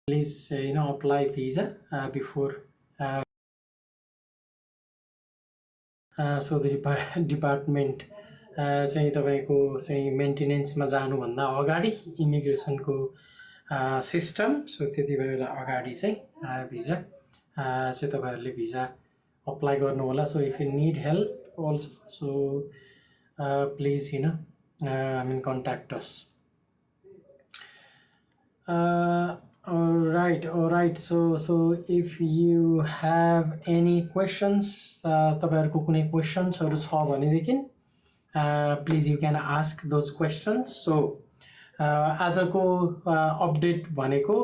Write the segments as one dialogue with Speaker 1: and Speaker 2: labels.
Speaker 1: please apply visa before so the department चाहिँ तपाईको चाहिँ मेन्टेनेन्समा जानुभन्दा अगाडि इमिग्रेसनको सिस्टम सो त्यति बेला अगाडि चाहिँ भिजा चाहिँ तपाईहरुले भिजा अप्लाई गर्नु होला so if you need help also so please contact us. All right. So if you have any questions, तपाईहरुको कुनै क्वेशन्सहरु छ भनेदेखि please you can ask those questions. So आजको अपडेट भनेको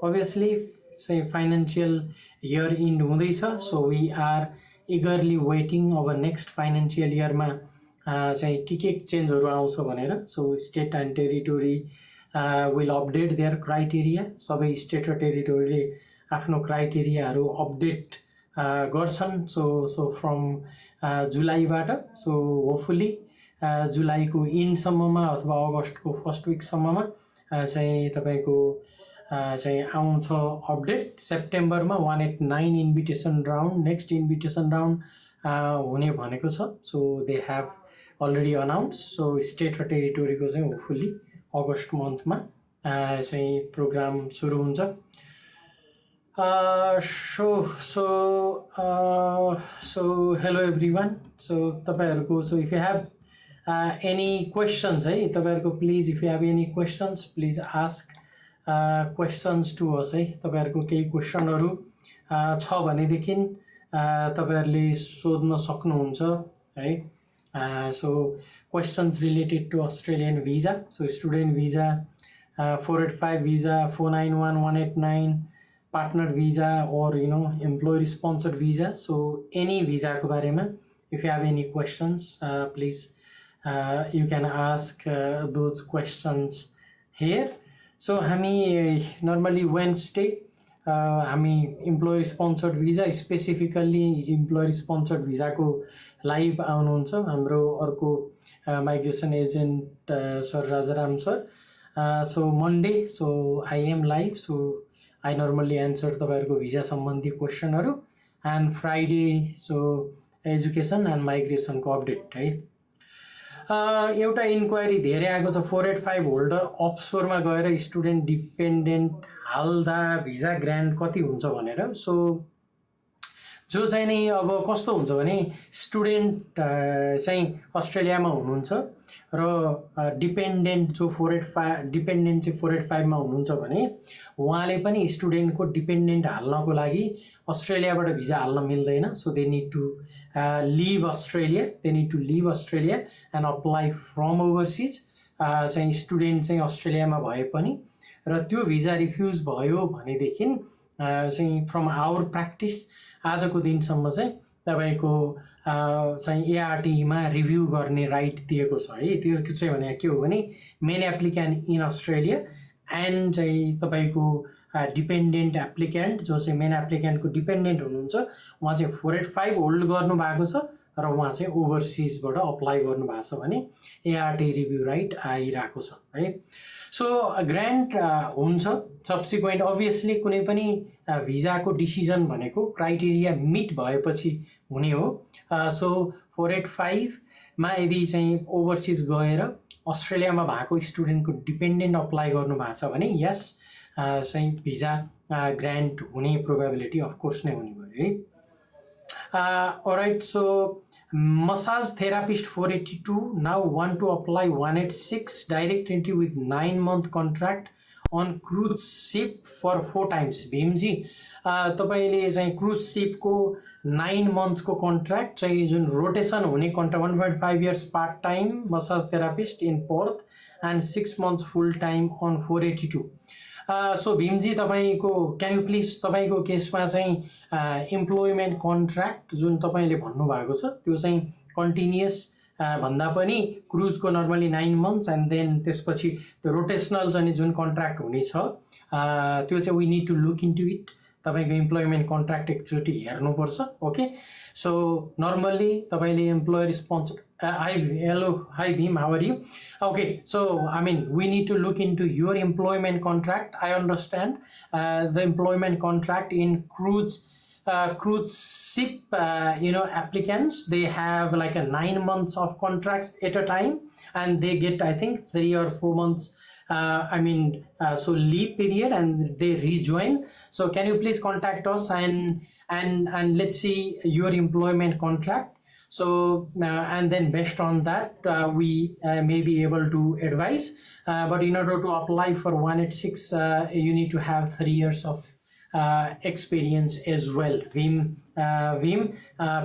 Speaker 1: obviously say financial year end हुँदैछ, so we are eagerly waiting our next financial year मा चाहिँ के चेन्जहरु आउँछ भनेर. So state and territory will update their criteria. सबै स्टेट र टेरिटोरीले आफ्नो क्राइटेरियाहरु अपडेट गर्छन्. So from जुलाईबाट so hopefully जुलाईको एन्ड सम्ममा अथवा अगस्तको फर्स्ट विक सम्ममा चाहिँ तपाईको चाहिँ आउँछ अपडेट. सेप्टेम्बरमा 189 invitation round next invitation round हुने भनेको छ. So they have already announced. So स्टेट र टेरिटोरीको चाहिँ होपफुली अगस्त मन्थमा चाहिँ प्रोग्राम सुरु हुन्छ. So hello everyone. So तपाईहरुको so if you have any questions है तपाईहरुको please if you have any questions please ask questions to us है. तपाईहरुको केही क्वेशनहरु छ भनेदेखि तपाईहरुले सोध्न सक्नुहुन्छ है. So questions related to Australian visa, so student visa, 485 visa, 491, 189, partner visa, or employer sponsored visa. So any visa ko barema, if you have any questions, please you can ask those questions here. So hami normally Wednesday हामी employer sponsored visa specifically employer sponsored visa को live आउनुहुन्छ हाम्रो अर्को migration agent sir Rajaram sir. So Monday so I am live, so I normally answer तपाईहरुको visa सम्बन्धी क्वेशनहरु, and Friday so education and migration को update है. एउटा inquiry धेरै आएको छ 485 होल्डर अफसोरमा गएर स्टुडेन्ट डिपेन्डेन्ट हाल्दा भिजा ग्रान्ट कति हुन्छ भनेर. सो जो चाहिँ नि अब कस्तो हुन्छ भने स्टुडेन्ट चाहिँ अस्ट्रेलियामा हुनुहुन्छ र डिपेन्डेन्ट जो 485 डिपेन्डेन्ट चाहिँ 485 मा हुनुहुन्छ भने उहाँले पनि स्टुडेन्टको डिपेन्डेन्ट हाल्नको लागि अस्ट्रेलियाबाट भिजा हाल्न मिल्दैन. So they need to leave Australia and apply from overseas. चाहिँ स्टुडेन्ट चाहिँ अस्ट्रेलियामा भए पनि र त्यो भिजा रिफ्युज भयो भनेदेखि चाहिँ फ्रम आवर प्र्याक्टिस आजको दिनसम्म चाहिँ तपाईको चाहिँ एआरटी मा रिभ्यू गर्ने राइट दिएको छ है. त्यो चाहिँ भने के हो भने main applicant in Australia end चाहिँ तपाईको डिपेन्डेन्ट एप्लिकेन्ट जो चाहिँ मेन एप्लिकेन्टको डिपेन्डेन्ट हुनुहुन्छ उहाँ चाहिँ 485 होल्ड गर्नु भएको छ र उहाँ चाहिँ ओभरसिजबाट अप्लाई गर्नु भएको छ भने एआरटी रिभ्यू राइट आइराको छ है. सो ग्रान्ट हुन्छ सब्सिक्वेन्ट अभियसली कुनै पनि भिजाको डिसिजन भनेको क्राइटेरिया मिट भएपछि हुने हो. सो 485 मा यदि चाहिँ ओभरसिज गएर अस्ट्रेलियामा भएको स्टुडेन्टको डिपेन्डेन्ट अप्लाई गर्नु भएको छ भने यस चाहिँ भिजा ग्रान्ट हुने प्रोबेबिलिटी अफ कोर्स नै हुने भयो है. All right. So massage therapist 482 now want to apply 186 direct entry with 9-month contract on cruise ship for 4 times. Bhimji तपाईले चाहिँ क्रुज शिपको 9 months को कन्ट्र्याक्ट चाहिँ जुन रोटेसन हुने contract 1.5 years part time massage therapist in Perth and 6 months full time on 482. So Bhimji तपाईको can you please तपाईको केसमा चाहिँ एम्प्लोयमेन्ट कन्ट्र्याक्ट जुन तपाईले भन्नु भएको छ त्यो चाहिँ कन्टिन्युअस भन्दा पनि क्रुजको नर्मली 9 months एन्ड देन त्यसपछि त्यो रोटेसनल चाहिँ जुन कन्ट्र्याक्ट हुने छ त्यो चाहिँ we need to look into it. तपाईको एम्प्लोयमेन्ट कन्ट्र्याक्ट एकचोटी हेर्नुपर्छ. ओके. सो नर्मली तपाईले employer sponsor Hello, hi Beam, how are you? Okay, so I mean, we need to look into your employment contract. I understand the employment contract in cruise ship, applicants. They have like a 9 months of contracts at a time, and they get I think 3 or 4 months. So leave period, and they rejoin. So can you please contact us and let's see your employment contract. So and then based on that we may be able to advise, but in order to apply for 186 you need to have 3 years of experience as well. Vim,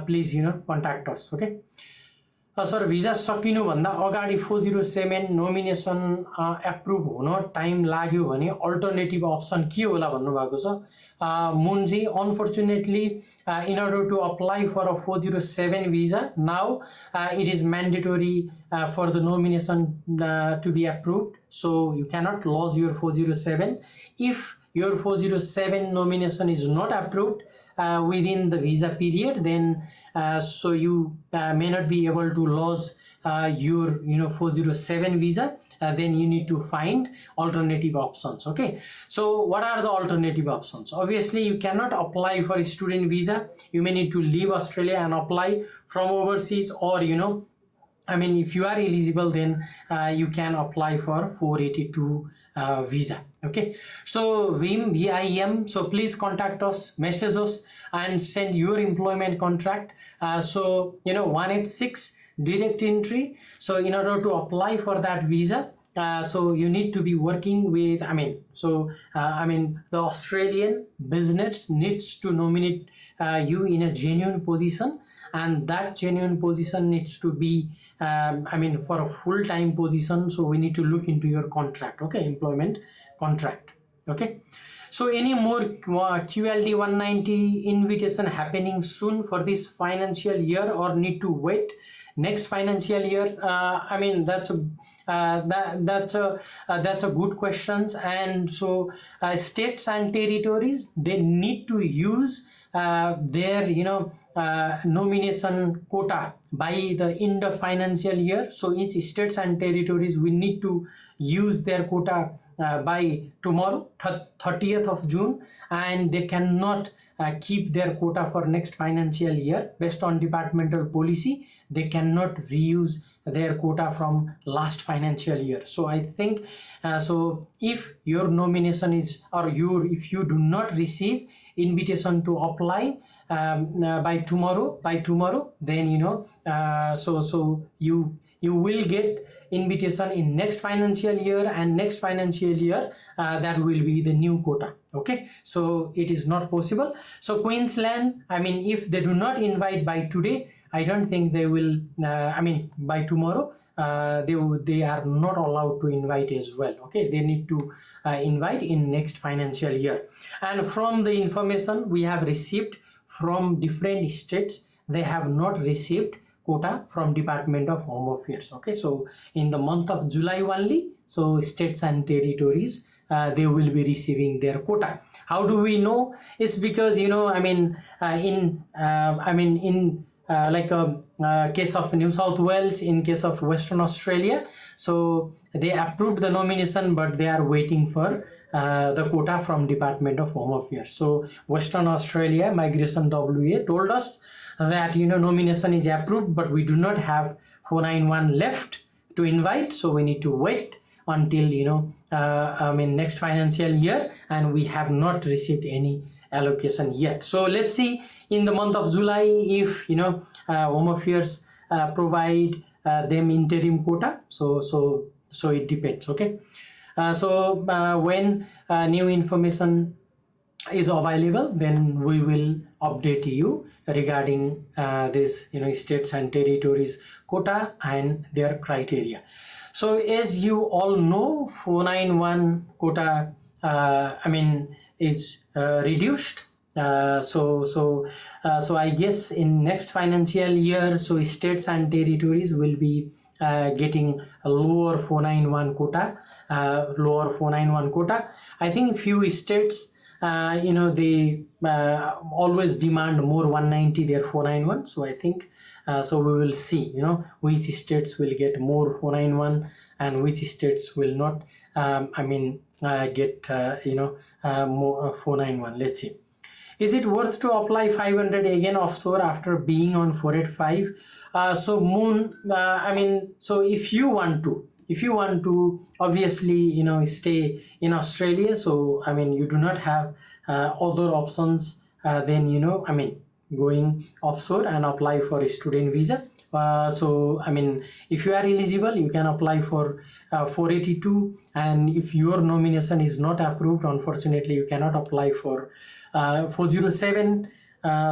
Speaker 1: please contact us. Okay. Sir भिजा सकिनुभन्दा अगाडि 407 nomination approve हुन time लाग्यो भने alternative option के होला भन्नुभएको छ मुन्जी. Unfortunately in order to apply for a 407 visa now it is mandatory for the nomination to be approved, so you cannot lose your 407. If your 407 nomination is not approved within the visa period, then so you may not be able to lose your 407 visa. Then you need to find alternative options. Okay, so what are the alternative options? Obviously you cannot apply for a student visa. You may need to leave Australia and apply from overseas, or if you are eligible, then you can apply for 482 visa. Okay, so VIM, so please contact us, message us, and send your employment contract. 186 direct entry. So in order to apply for that visa, so you need to be working with the Australian business needs to nominate you in a genuine position, and that genuine position needs to be for a full-time position. So we need to look into your contract. Okay, employment contract. Okay, so any more QLD 190 invitation happening soon for this financial year, or need to wait next financial year? That's a good questions. And so states and territories, they need to use their nomination quota by the end of financial year. So each states and territories will need to use their quota by tomorrow 30th of June, and they cannot keep their quota for next financial year. Based on departmental policy, they cannot reuse their quota from last financial year. So I think so if your nomination is, or if you do not receive invitation to apply by tomorrow, then so you will get invitation in next financial year, and next financial year that will be the new quota. Okay, so it is not possible. So Queensland, if they do not invite by today, I don't think they will by tomorrow they are not allowed to invite as well. Okay, they need to invite in next financial year. And from the information we have received from different states, they have not received quota from Department of Home Affairs. Okay, so in the month of July only, so states and territories they will be receiving their quota. How do we know? It's because case of New South Wales, in case of Western Australia, so they approved the nomination, but they are waiting for the quota from Department of Home Affairs. So Western Australia Migration WA told us that nomination is approved, but we do not have 491 left to invite, so we need to wait until next financial year, and we have not received any allocation yet. So let's see in the month of July if Home Affairs provide them interim quota. So it depends. Okay, when new information is available, then we will update you regarding this states and territories quota and their criteria. So as you all know, 491 quota is reduced. So I guess in next financial year, so states and territories will be getting a lower 491 quota. I think few states they always demand more 190 their 491. So I think So we will see, which states will get more 491 and which states will not get more 491. Let's see. Is it worth to apply 500 again offshore after being on 485? So Moon, so if you want to obviously stay in Australia, so you do not have other options then going offshore and apply for a student visa. So if you are eligible, you can apply for 482, and if your nomination is not approved, unfortunately you cannot apply for 407.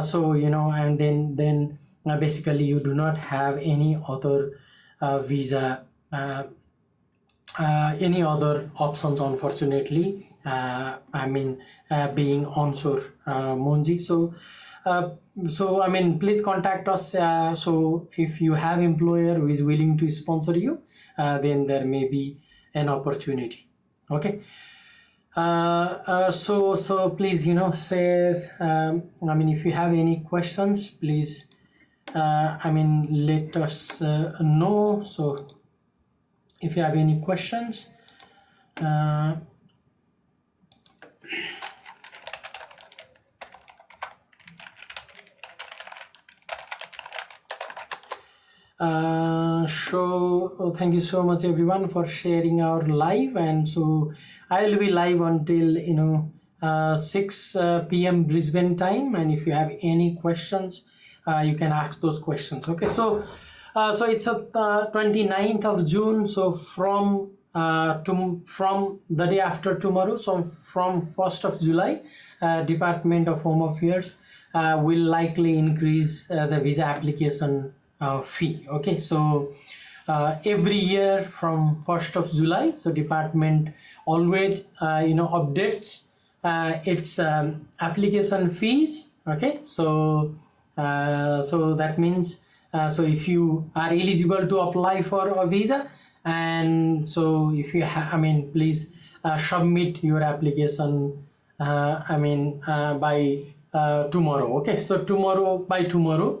Speaker 1: So and then basically you do not have any other visa, any other options, unfortunately, being onshore, Monji. So please contact us. So if you have employer who is willing to sponsor you, then there may be an opportunity. Okay. So please share. If you have any questions, please let us know. So if you have any questions, thank you so much everyone for sharing our live. And so I will be live until 6 p.m. Brisbane time, and if you have any questions, you can ask those questions. Okay, so it's 29th of June. So from the day after tomorrow, so from 1st of July, Department of Home Affairs will likely increase the visa application fee. Okay, so every year from 1st of July, so department always updates its application fees. Okay, so that means so if you are eligible to apply for a visa, and so if you please submit your application by tomorrow. Okay, so by tomorrow,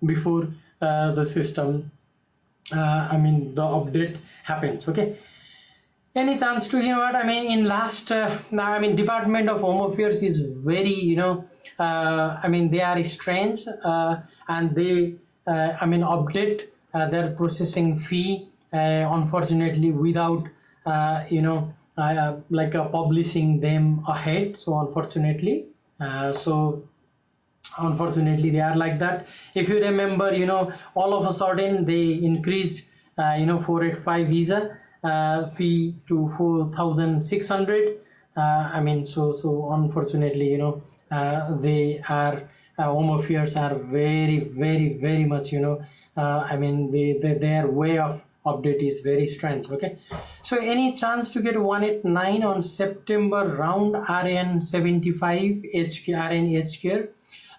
Speaker 1: before the system the update happens. Okay, any chance to in last Department of Home Affairs is very they are strange, and they update their processing fee unfortunately without publishing them ahead. So unfortunately they are like that. If you remember, all of a sudden they increased 485 visa fee to 4,600. So unfortunately they are Home Affairs are very, very, very much their way of update is very strange. Okay, so any chance to get 189 on September round RN75 RN HK?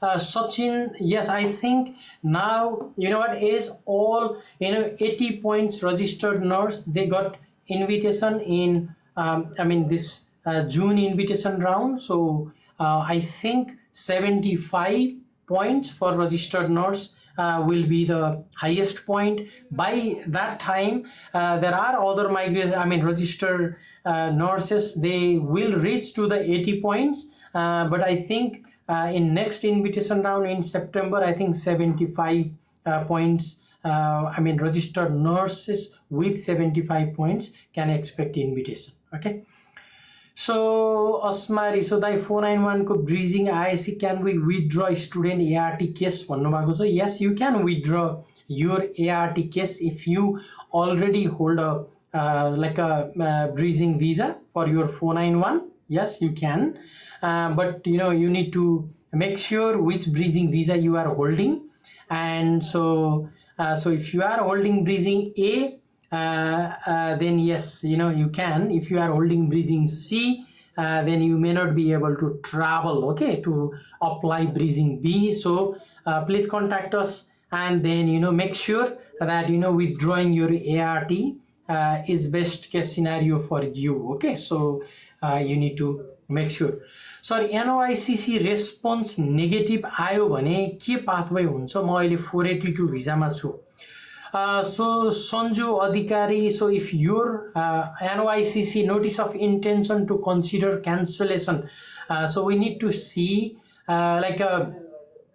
Speaker 1: Sachin, yes, I think now is all 80 points registered nurse, they got invitation in this June invitation round. So I think 75 points for registered nurse will be the highest point. By that time there are other registered nurses, they will reach to the 80 points, but I think in next invitation round in September, I think 75 points, registered nurses with 75 points can expect invitation. Okay, so Asmari, so the 491 ko breezing ISC, can we withdraw student ART case? So yes, you can withdraw your ART case if you already hold a breezing visa for your 491. Yes, you can. But you need to make sure which breezing visa you are holding. And so if you are holding breezing A, then yes, you can. If you are holding breezing C, then you may not be able to travel, okay, to apply breezing B. So please contact us, and then make sure that withdrawing your ART is best case scenario for you. Okay, so you need to make sure. सरी NOICC response negative आयो भने के pathway हुन्छ? म अहिले 482 भिजामा छु. So Sanju Adhikari, so if your NOICC notice of intention to consider cancellation, so we need to see like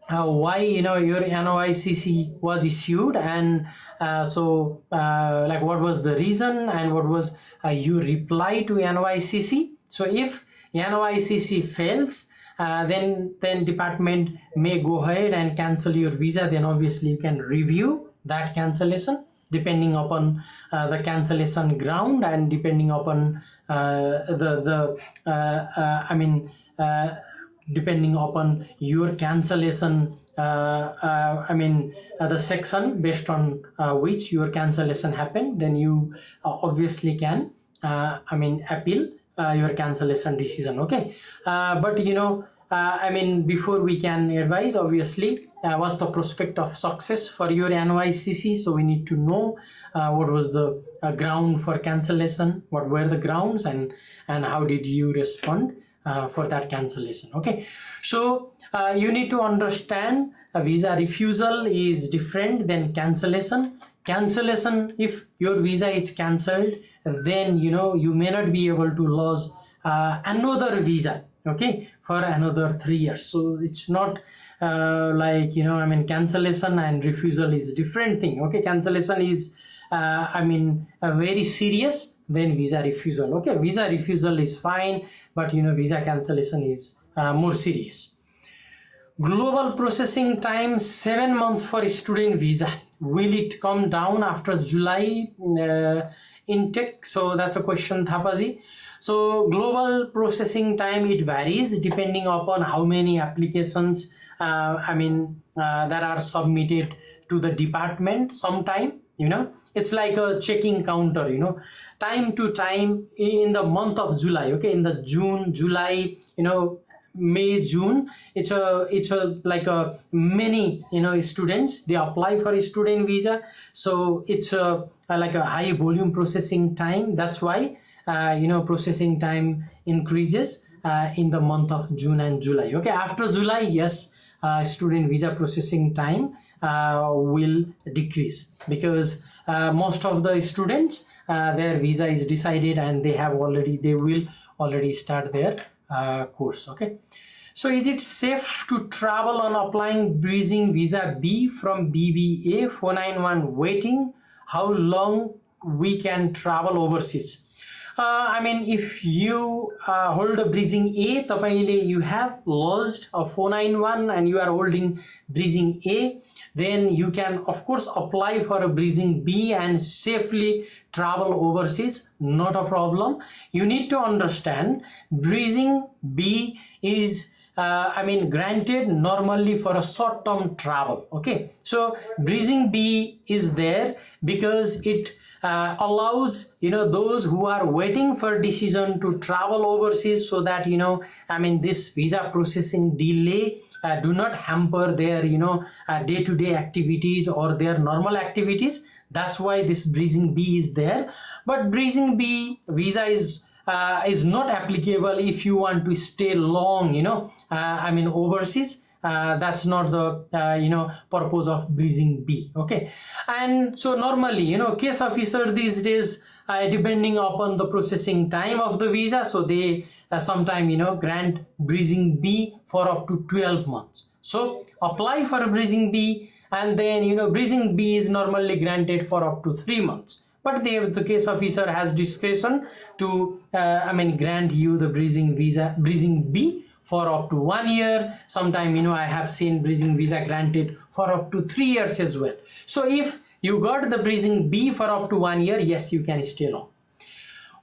Speaker 1: why your NOICC was issued, and like what was the reason and what was your reply to NOICC. So if NOICC fails, then department may go ahead and cancel your visa. Then obviously you can review that cancellation depending upon the cancellation ground and depending upon depending upon your cancellation the section based on which your cancellation happened. Then you obviously can appeal your cancellation decision. Okay, but before we can advise, obviously what's the prospect of success for your NOICC. So we need to know what was the ground for cancellation, what were the grounds, and how did you respond for that cancellation. Okay, so you need to understand a visa refusal is different than cancellation. Cancellation, if your visa is cancelled, then you may not be able to lose another visa, okay, for another 3 years. So it's not cancellation and refusal is different thing. Okay, cancellation is very serious than visa refusal. Okay, visa refusal is fine, but visa cancellation is more serious. Global processing time 7 months for student visa. Will it come down after July intake? So that's a question, Thapaji. So global processing time, it varies depending upon how many applications that are submitted to the department. Sometime it's like a checking counter, time to time in the month of July. Okay, in the June, July, May, June, it's like many students, they apply for a student visa. So it's like a high volume processing time. That's why processing time increases in the month of June and July. Okay, after July, yes, student visa processing time will decrease, because most of the students their visa is decided and they will already start their course. Okay, so is it safe to travel on applying bridging visa B from BBA 491 waiting? How long we can travel overseas? If you hold a bridging A, you have lost a 491 and you are holding bridging A, then you can of course apply for a bridging B and safely travel overseas, not a problem. You need to understand bridging B is granted normally for a short-term travel. Okay, so bridging B is there because it allows those who are waiting for decision to travel overseas, so that this visa processing delay do not hamper their day-to-day activities or their normal activities. That's why this bridging B is there. But bridging B visa is not applicable if you want to stay long overseas. That's not the purpose of bridging B. Okay, and so normally case officer these days, depending upon the processing time of the visa, so they sometime grant bridging B for up to 12 months. So apply for bridging B, and then bridging B is normally granted for up to 3 months. But the case officer has discretion to grant you the bridging B for up to 1 year. Sometime I have seen bridging visa granted for up to 3 years as well. So if you got the bridging B for up to 1 year, yes, you can stay long.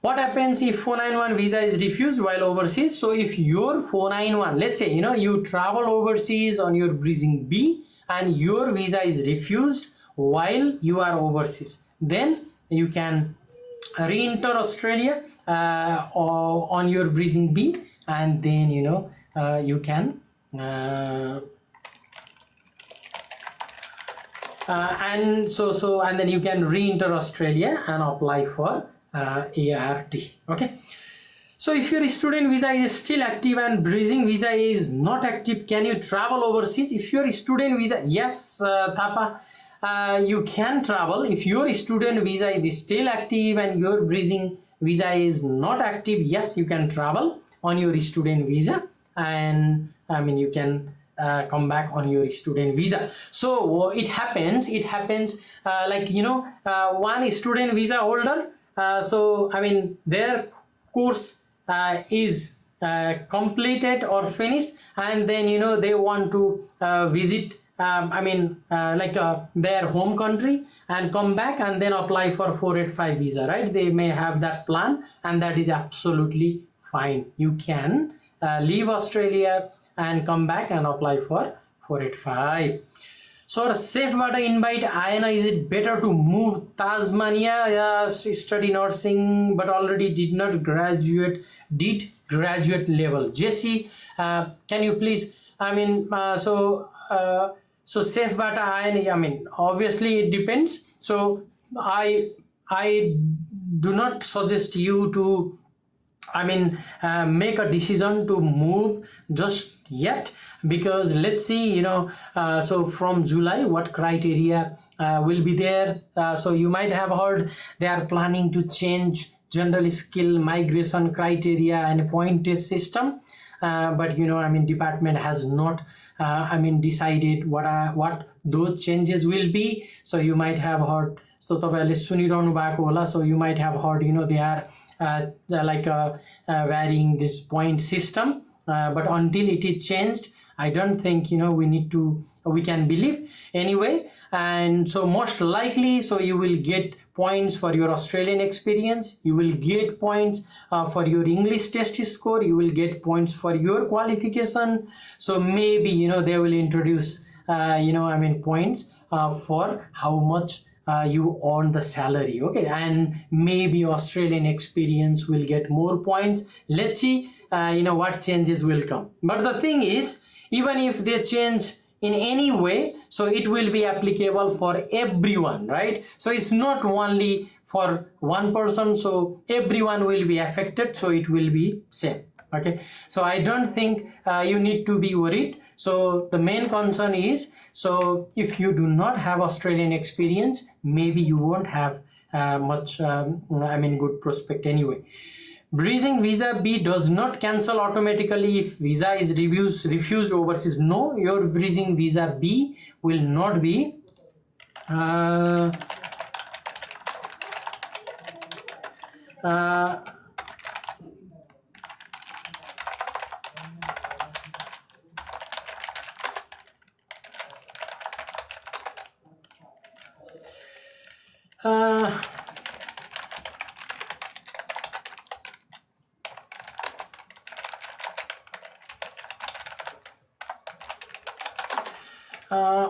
Speaker 1: What happens if 491 visa is refused while overseas? So if your 491, let's say you travel overseas on your bridging B and your visa is refused while you are overseas, then you can re-enter Australia on your bridging B, and then you can and then you can re-enter Australia and apply for ART. Okay, So if your student visa is still active and bridging visa is not active, can you travel overseas? If your student visa, yes, Thapa, you can travel. If your student visa is still active and your bridging visa is not active, yes, you can travel on your student visa, and I mean you can come back on your student visa. So it happens like, you know, one student visa holder, so I mean their course is completed or finished, and then, you know, they want to visit their home country and come back and then apply for 485 visa, right? They may have that plan, and that is absolutely fine. You can leave Australia and come back and apply for 485. So safe invite Ayana, is it better to move Tasmania, study nursing but already did graduate level? Jesse, can you please, so safe Ayana, I mean obviously it depends. So I do not suggest you to make a decision to move just yet, because let's see, you know, so from July what criteria will be there. So you might have heard they are planning to change general skill migration criteria and point test system, but you know, department has not decided what those changes will be. So you might have heard, so तपाईहरुले सुनिरहनु भएको होला, so you might have heard, you know, they are varying this point system, but until it is changed, I don't think, you know, we can believe anyway. And so most likely, so you will get points for your Australian experience, you will get points for your English test score, you will get points for your qualification. So maybe, you know, they will introduce points for how much you earn the salary, okay, and maybe Australian experience will get more points. Let's see what changes will come. But the thing is, even if they change in any way, so it will be applicable for everyone, right? So it's not only for one person, so everyone will be affected, so it will be same, okay? So I don't think you need to be worried. So the main concern is, so if you do not have Australian experience, maybe you won't have much good prospect anyway. Bridging visa B does not cancel automatically if visa is refused overseas. No, your bridging visa B will not be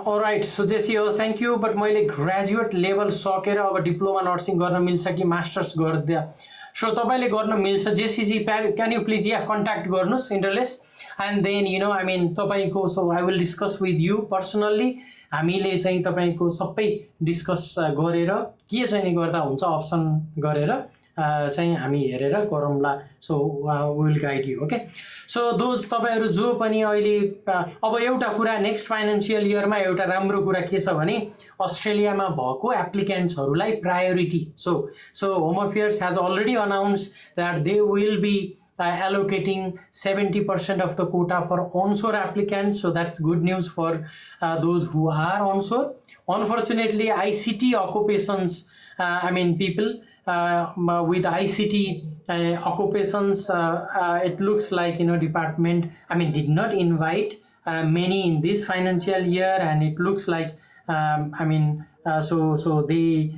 Speaker 1: alright, so Jesse, thank you, but मैले graduate level सकेर अब diploma nursing गर्न मिल्छ कि masters गर्दा? सो तपाईले गर्न मिल्छ JCC, can you please contact गर्नुस् इन्टरलेस, एन्ड देन तपाईको, so I will discuss with you personally. हामीले चाहिँ तपाईको सबै डिस्कस गरेर के चाहिँ गर्दा हुन्छ अप्सन गरेर चाहिँ हामी हेरेर गरौँला। So we will guide you, okay? So those तपाईहरु जो पनि अहिले अब एउटा कुरा नेक्स्ट फाइनान्शियल इयरमा एउटा राम्रो कुरा के छ भने अस्ट्रेलियामा भएको एप्लिकेन्ट्सहरुलाई priority, so home affairs has already announced that they will be allocating 70% of the quota for onshore applicants. So that's good news for those who are onshore. Unfortunately, ICT occupations, people with ICT occupations, it looks like, department, did not invite many in this financial year, and it looks like, so they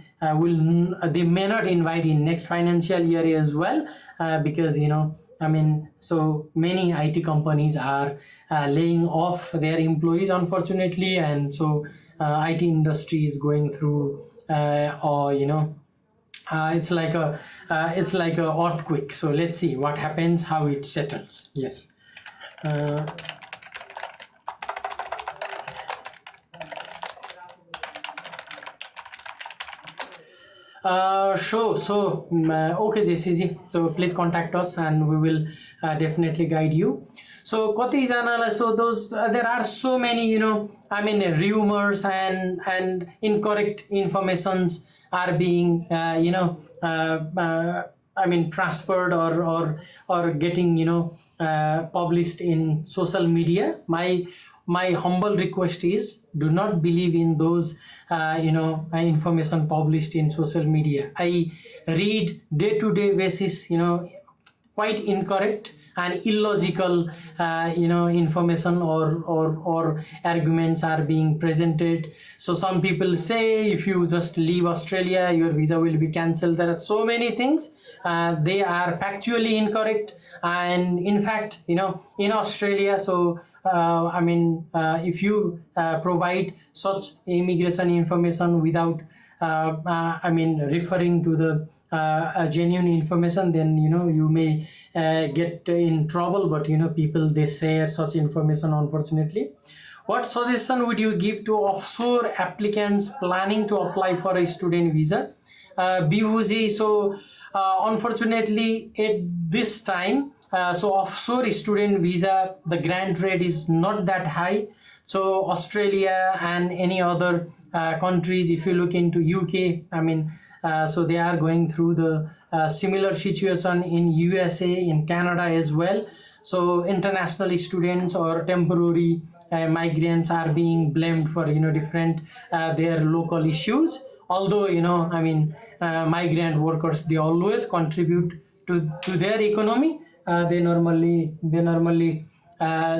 Speaker 1: may not invite in next financial year as well, because so many IT companies are laying off their employees, unfortunately, and so IT industry is going through it's like a earthquake. So let's see what happens, how it settles. Yes. Sure. So, okay, JCG. So please contact us, and we will definitely guide you. So, kati janala. So those there are so many, I mean, rumors and incorrect informations are being, I mean, transferred or getting, published in social media. My humble request is, do not believe in those information published in social media. I read day to day basis, quite incorrect and illogical information or arguments are being presented. So some people say if you just leave Australia your visa will be cancelled. There are so many things, they are factually incorrect. And in fact, in Australia, so I mean, if you provide such immigration information without I mean, referring to the genuine information, then you may get in trouble. But people, they share such information, unfortunately. What suggestion would you give to offshore applicants planning to apply for a student visa? Bihuji, so unfortunately at this time, so offshore student visa, the grant rate is not that high. So Australia and any other countries, if you look into UK, I mean, so they are going through the similar situation in USA, in Canada as well. So international students or temporary migrants are being blamed for different their local issues. Although I mean, migrant workers, they always contribute to their economy. They normally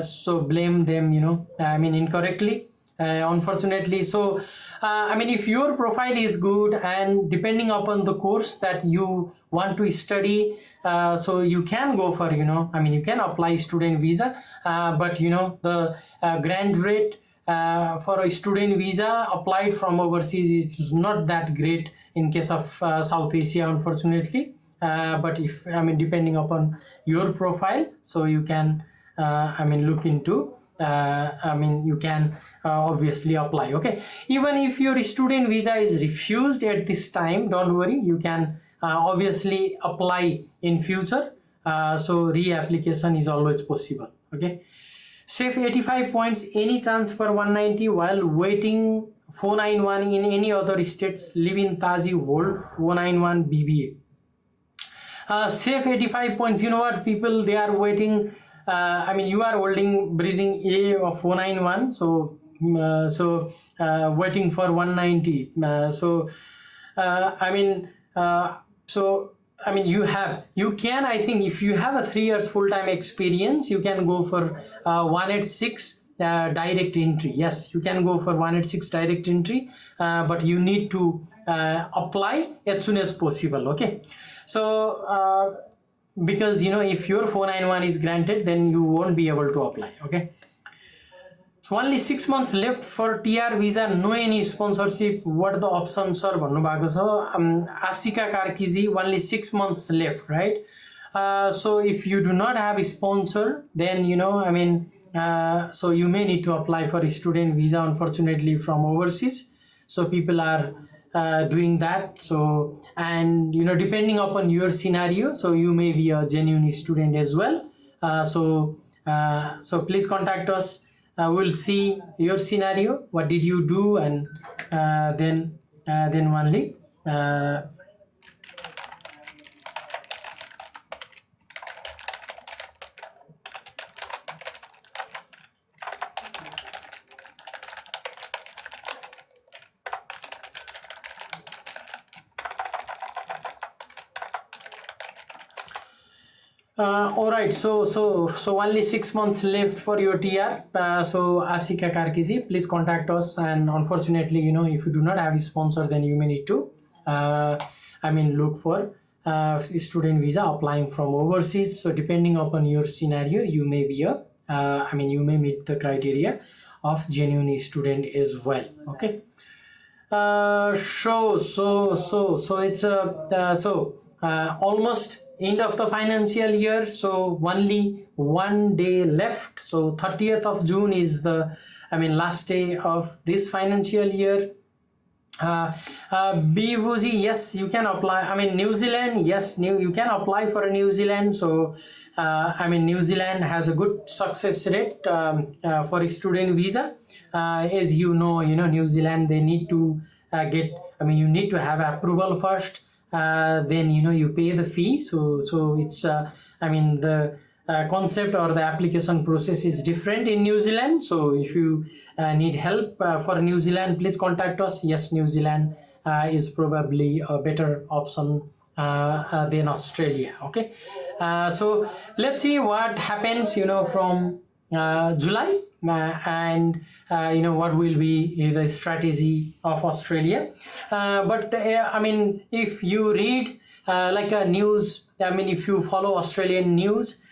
Speaker 1: so blame them, I mean, incorrectly, unfortunately. So I mean, if your profile is good and depending upon the course that you want to study, so you can go for I mean, you can apply student visa. But the grant rate for a student visa applied from overseas is not that great in case of South Asia, unfortunately. But if I mean, depending upon your profile, so you can I mean, look into I mean, you can obviously apply. Okay, even if your student visa is refused at this time, don't worry, you can obviously apply in future. So reapplication is always possible. Okay, save 85 points, any chance for 190 while waiting 491 in any other states. Live in Taji, hold 491 BBA. Save 85 points. You know what, people, they are waiting. I mean, you are holding breezing A of 491, so waiting for 190. I mean, I mean, you can, I think, if you have a 3 years full-time experience, you can go for 186 direct entry. Yes, you can go for 186 direct entry, but you need to apply as soon as possible. Okay, so because if your 491 is granted, then you won't be able to apply. Okay, so only 6 months left for TR visa, no any sponsorship. What the options are? Asika Karkiji, only 6 months left, right? So if you do not have a sponsor, then I mean, so you may need to apply for a student visa, unfortunately, from overseas. So people are doing that. So, and depending upon your scenario, so you may be a genuine student as well. So please contact us. We'll see your scenario, what did you do, and then only all right, so only 6 months left for your TR. So Asika Karkiji, please contact us. And unfortunately, if you do not have a sponsor, then you may need to I mean, look for student visa applying from overseas. So depending upon your scenario, you may be I mean, you may meet the criteria of genuine student as well. Okay, so it's almost end of the financial year, so only 1 day left. So 30th of June is the last day of this financial year. Bivuzi, yes, you can apply. I mean, New Zealand, yes, you can apply for a New Zealand. So, I mean, New Zealand has a good success rate for a student visa. As you know, New Zealand, they need to get. I mean, you need to have approval first. Then you pay the fee. So it's. I mean, the concept or the application process is different in New Zealand. So if you need help for New Zealand, please contact us. Yes, New Zealand is probably a better option than Australia. Okay, so let's see what happens from July, and what will be the strategy of Australia. But I mean, if you read like a news, I mean, if you follow Australian news,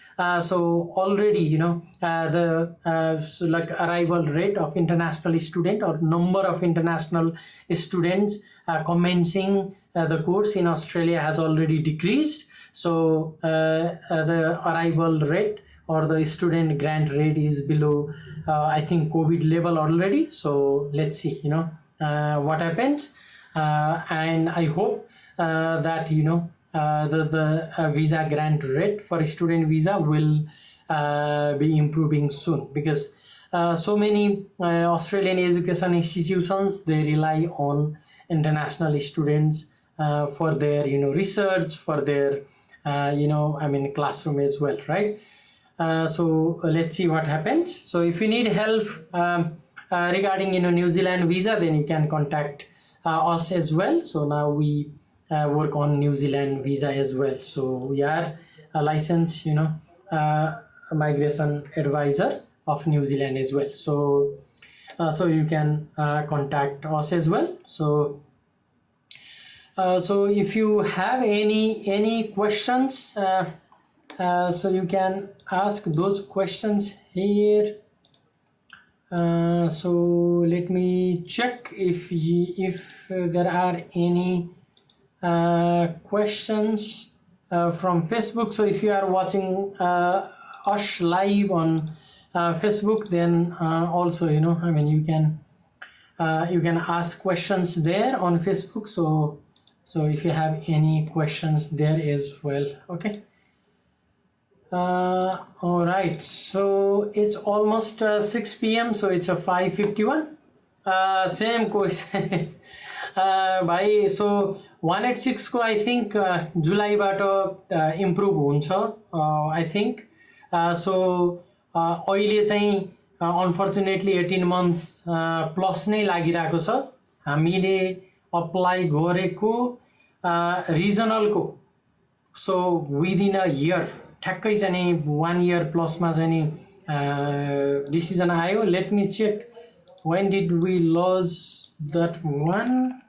Speaker 1: so already the like arrival rate of international student or number of international students commencing the course in Australia has already decreased. So the arrival rate or the student grant rate is below I think COVID level already. So let's see what happens, and I hope that the visa grant rate for student visa will be improving soon, because so many Australian education institutions, they rely on international students for their research, for their I mean classroom as well, right? So let's see what happens. So if you need help regarding New Zealand visa, then you can contact us as well. So now we work on New Zealand visa as well. So we are a licensed migration advisor of New Zealand as well. So so you can contact us as well. So so if you have any questions, so you can ask those questions here. So let me check if there are any questions from Facebook. So if you are watching us live on Facebook, then also I mean you can ask questions there on Facebook. So if you have any questions there as well. Okay. All right, so it's almost 6 p.m. so it's a 5:51. Same question. Bhai, so 186 को I think जुलाईबाट improve हुन्छ I think. So अहिले चाहिँ unfortunately 18 months plus नै लागिरहेको छ. हामीले apply गरेको regional को, so within a year ठ्याक्कै चाहिँ 1 year plus मा चाहिँ decision आयो. Let me check when did we lose that one.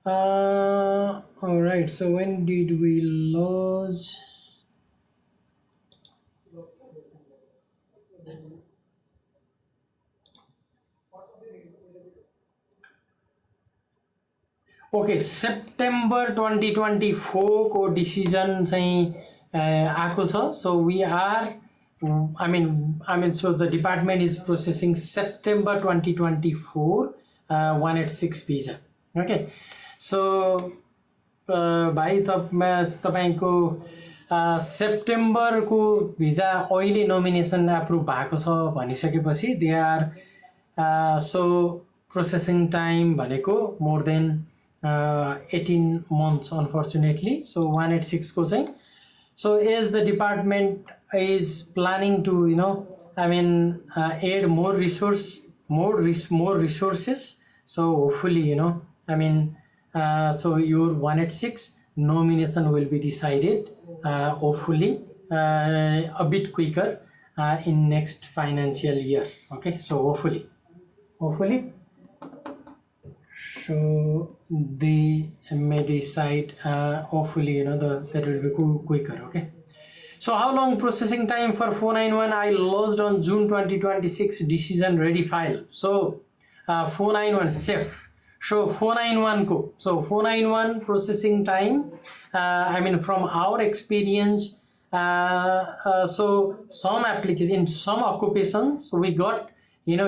Speaker 1: All right, so when did we lose? Okay, September 2024 को decision चाहिँ आएको छ. So we are I mean so the department is processing September 2024 186 visa. Okay, so भाइ तपाईको September को भिजा अहिले nomination approve भएको छ भनिसकेपछि they are so processing time भनेको more than 18 months unfortunately. So 186 को चाहिँ, so as the department is planning to I mean add more resources, so hopefully I mean so your 186 nomination will be decided hopefully a bit quicker in next financial year. Okay, so hopefully so they may decide hopefully that will be quicker. Okay, so how long processing time for 491? I lost on June 2026 decision ready file. So 491 safe. So 491 ko, so 491 processing time I mean from our experience so some applications in some occupations we got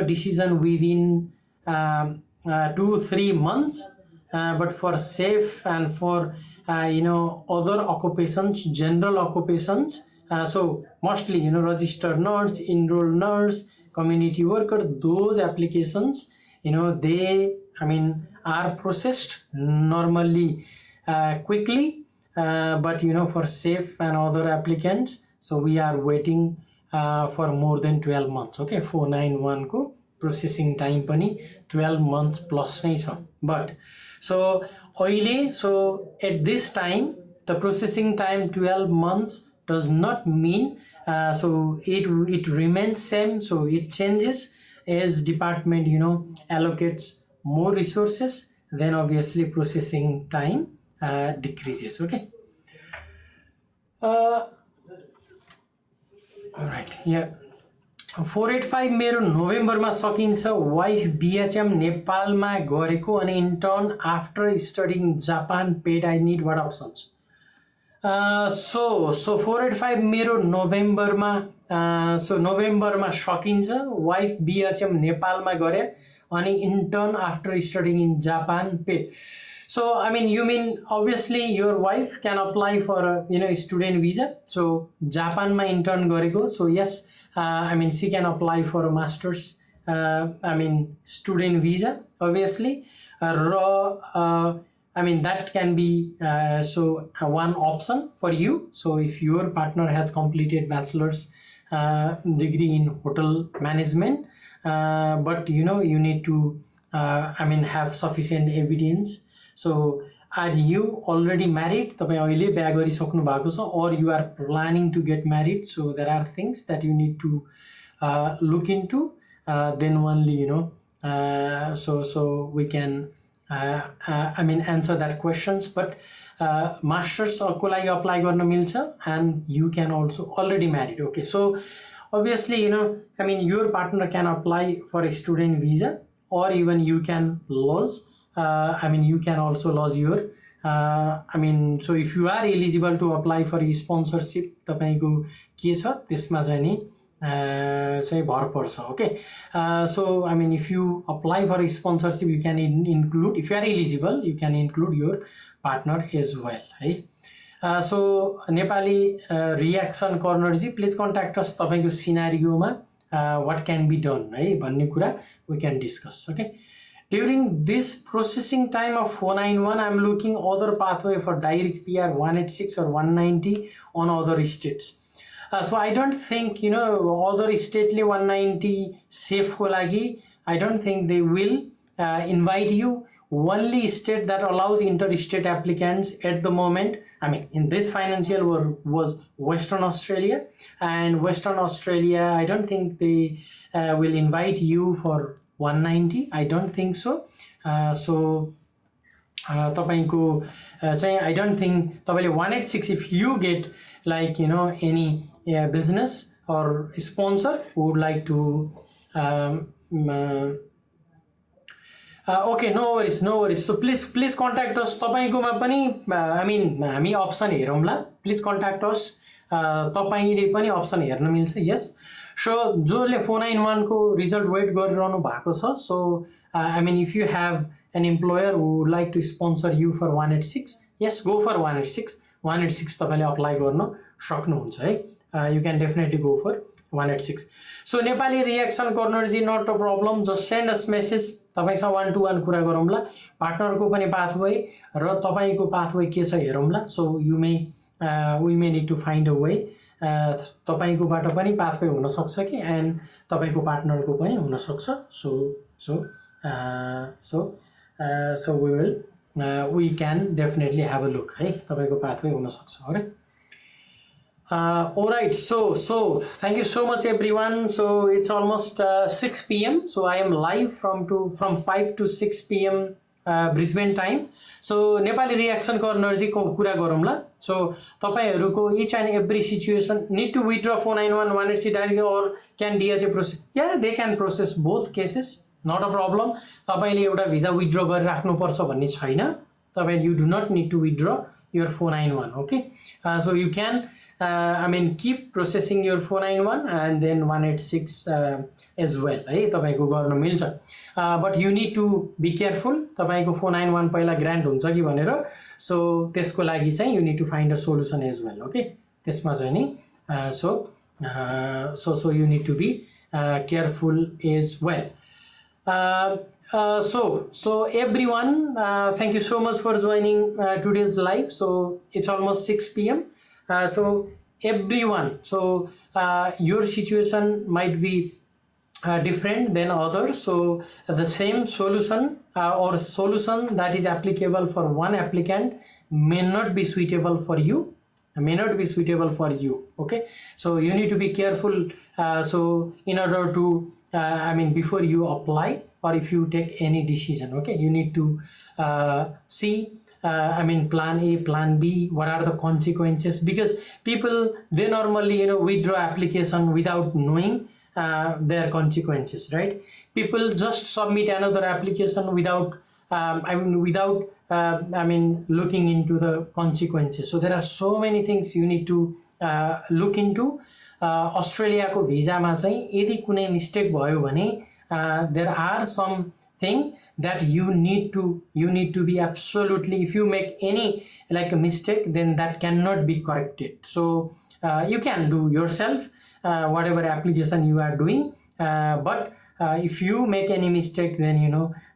Speaker 1: decision within 2-3 months, but for safe and for other occupations, general occupations, so mostly registered nurse, enrolled nurse, community worker, those applications they are processed normally quickly, but for safe and other applicants, so we are waiting for more than 12 months. Okay, 491 को processing time पनि 12 months plus नै छ. But so अहिले, so at this time the processing time 12 months does not mean so it remains same, so it changes as department allocates more resources, then obviously processing time decreases. Okay, all right, yeah. 485 मेरो नोभेम्बरमा सकिन्छ. Wife BHM नेपालमा गरेको अनि intern after studying Japan paid. I need what options. So 485 मेरो नोभेम्बरमा नोभेम्बरमा सकिन्छ. वाइफ बीएचएम नेपालमा गरे अनि intern after studying in Japan paid. So you mean obviously your wife can apply for a student visa. So Japan ma intern gareko, so yes, she can apply for a master's student visa obviously. That can be one option for you. So if your partner has completed bachelor's degree in hotel management, but you need to have sufficient evidence. So are you already married? तपाईं अहिले बिहा गरिसक्नु भएको छ, or you are planning to get married? So there are things that you need to look into. Then only so we can answer that questions. But masters को लागि apply गर्न मिल्छ, and you can also already married. Okay, so obviously your partner can apply for a student visa, or even you can lose. You can also lose your so if you are eligible to apply for sponsorship, तपाईको के छ त्यसमा चाहिँ नि चाहिँ भर पर्छ. Okay, so if you apply for sponsorship, you can include, if you are eligible, you can include your partner as well, है. So Nepali reaction corner ji, please contact us. तपाईको सिनारियोमा what can be done है भन्ने कुरा we can discuss. Okay, during this processing time of 491, I'm looking other pathway for direct PR 186 or 190 on other states. So I don't think other stately 190 safe ko lagi, I don't think they will invite you. Only state that allows interstate applicants at the moment, in this financial year, was Western Australia. And Western Australia, I don't think they will invite you for 190. I don't think so. So तपाईको चाहिँ I don't think तपाईले 186, if you get like any business or sponsor who would like to okay, no worries. So please contact us. तपाईकोमा पनि हामी option हेरौँला. Please contact us. तपाईले पनि option हेर्न मिल्छ. Yes. So जसले 491 को रिजल्ट वेट गरिरहनु भएको छ, so if you have an employer who would like to sponsor you for 186, yes, go for 186 तपाईले अप्लाई गर्न सक्नुहुन्छ है. You can definitely go for 186. So Nepali reaction corner ji, not a problem, just send us message. तपाईसँग 1-to-1 कुरा गरौँला. पार्टनरको पनि pathway र तपाईको pathway के छ हेरौँला. So we may need to find a way. तपाईकोबाट पनि पाथवे हुन सक्छ कि, एन्ड तपाईको पार्टनरको पनि हुन सक्छ. So we can definitely have a look है. तपाईको पाथवे हुन सक्छ है. Alright, so thank you so much everyone. So it's almost 6 p.m. So I am live from 5 to 6 p.m. Brisbane time. So Nepali reaction corner ji ko कुरा गरौँला. So तपाईहरुको each and every situation need to withdraw 491 180 directly, or can DHA process? Yeah, they can process both cases, not a problem. तपाईले एउटा visa withdraw गरिराख्नु पर्छ भन्ने छैन. तपाईले you do not need to withdraw your 491. Okay, so you can I mean keep processing your 491 and then 186 as well है तपाईको गर्न मिल्छ but you need to be careful तपाईको 491 पहिला ग्रान्ट हुन्छ कि भनेर so त्यसको लागि चाहिँ you need to find a solution as well okay त्यसमा चाहिँ नि so you need to be careful as well so everyone thank you so much for joining today's live so it's almost 6 p.m. So everyone your situation might be different than others so the same solution or solution that is applicable for one applicant may not be suitable for you okay so you need to be careful so in order to I mean before you apply or if you take any decision okay you need to see I mean plan A plan B what are the consequences because people they normally withdraw application without knowing their consequences right people just submit another application without I mean looking into the consequences so there are so many things you need to look into Australia ko visa ma चाहिँ यदि कुनै mistake भयो भने there are something that you need to be absolutely if you make any like a mistake then that cannot be corrected so you can do yourself whatever application you are doing but if you make any mistake then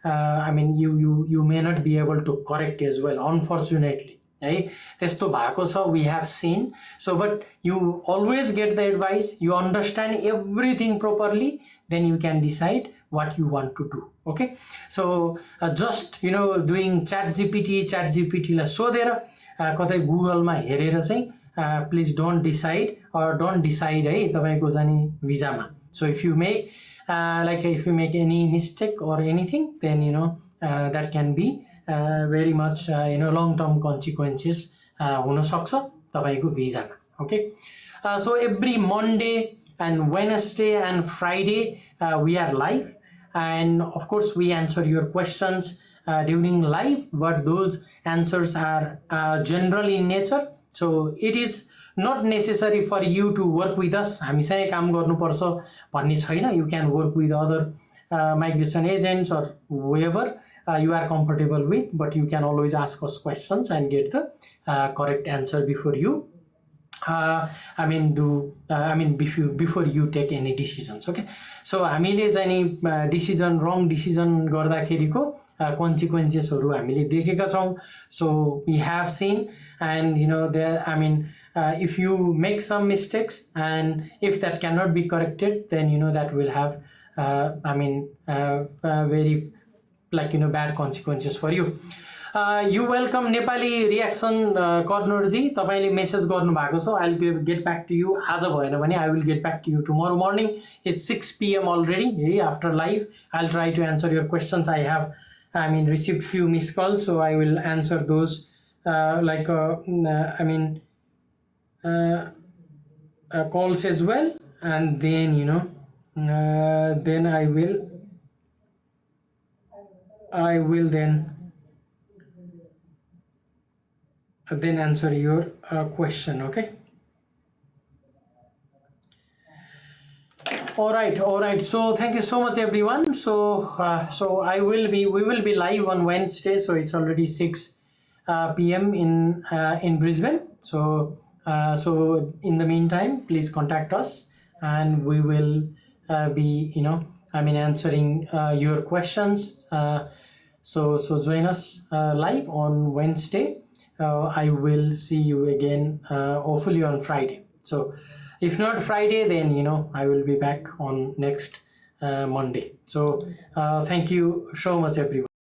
Speaker 1: I mean you may not be able to correct as well unfortunately है त्यस्तो भएको छ we have seen so but you always get the advice you understand everything properly then you can decide what you want to do okay so just doing chat gpt लाई सोधेर कतै Google मा हेरेर चाहिँ please don't decide है तपाईको जानी भिजामा so if you make if you make any mistake or anything then that can be very much long term consequences हुन सक्छ तपाईको भिजामा okay so every Monday and Wednesday and Friday we are live and of course we answer your questions during live but those answers are general in nature so it is not necessary for you to work with us हामीसँग काम गर्नुपर्छ भन्ने छैन you can work with other migration agents or whoever you are comfortable with but you can always ask us questions and get the correct answer before you I mean before you take any decisions okay so हामीले चाहिँ नि decision रङ decision गर्दाखेरिको consequencesहरु हामीले देखेका छौं so we have seen and there I mean if you make some mistakes and if that cannot be corrected then that will have I mean very bad consequences for you you welcome Nepali reaction corner ji तपाईले message गर्नु भएको छ I'll get back to you आज भएन भने I will get back to you tomorrow morning it's 6 p.m. already after live I'll try to answer your questions I have received few missed calls so I will answer those calls as well and then then I will then answer your question okay all right so thank you so much everyone so we will be live on Wednesday so it's already 6 p.m. in Brisbane so in the meantime please contact us and we will be answering your questions so join us live on Wednesday I will see you again hopefully on Friday so if not Friday then I will be back on next Monday so thank you so much everyone.